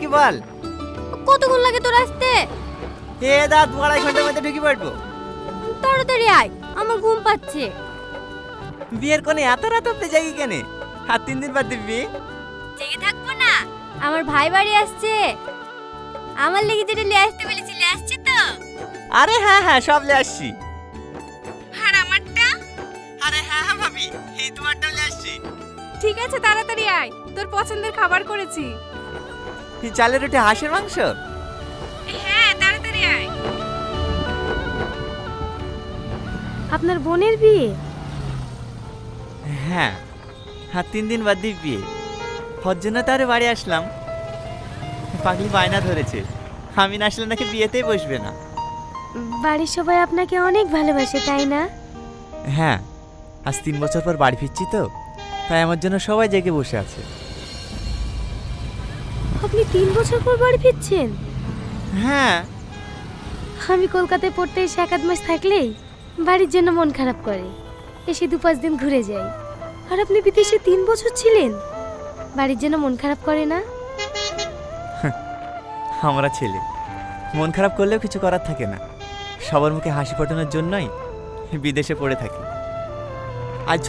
নাকি বল। কতক্ষণ লাগে তোর আসতে? এ দাঁত 2.5 ঘন্টার মধ্যে ঢুকে পড়বো। তাড়াতাড়ি আয়, আমার ঘুম পাচ্ছে। বিয়ের কোণে এত রাত অব্দি জাগি কেনে? আর 3 দিন বাদ দিবি? জেগে থাকবো না, আমার ভাই বাড়ি আসছে। আমার লেগে যেটা নিয়ে আসতে বলেছিলে আসছে তো? আরে হ্যাঁ হ্যাঁ, সব লে আসছি। আর আমারটা? আরে হ্যাঁ হ্যাঁ ভাবি, এই তোমারটাও লে আসছি। ঠিক আছে, তাড়াতাড়ি আয়, তোর পছন্দের খাবার করেছি। এই চালের রুটি, হাঁসের মাংস। হ্যাঁ, তাড়াতাড়ি আয়। আপনার বোনের বিয়ে? হ্যাঁ, আর 3 দিন বাদ দিয়ে বিয়ে। ওর জন্য তারে বাড়ি আসলাম। পাগলি বায়না ধরেছে, আমি না আসলে নাকি বিয়েতেই বসবে না। বাড়ির সবাই আপনাকে অনেক ভালোবাসে, তাই না? হ্যাঁ, আজ 3 বছর পর বাড়ি ফিরছি তো, তাই আমার জন্য সবাই জেগে বসে আছে। আপনি 3 বছর পর বাড়ি ফিরছেন? হ্যাঁ। আমি কলকাতায় পড়তে এসে 1-8 মাস থাকলেই বাড়ির জন্য মন খারাপ করে, এসে 2-5 দিন ঘুরে যাই। আর আপনি বিদেশে 3 বছর ছিলেন, বাড়ির জন্য মন খারাপ করে না? আমরা ছেলে, মন খারাপ করলেও কিছু করার থাকে না। সবার মুখে হাসি ফোটানোর জন্যই বিদেশে পড়ে থাকি। আজ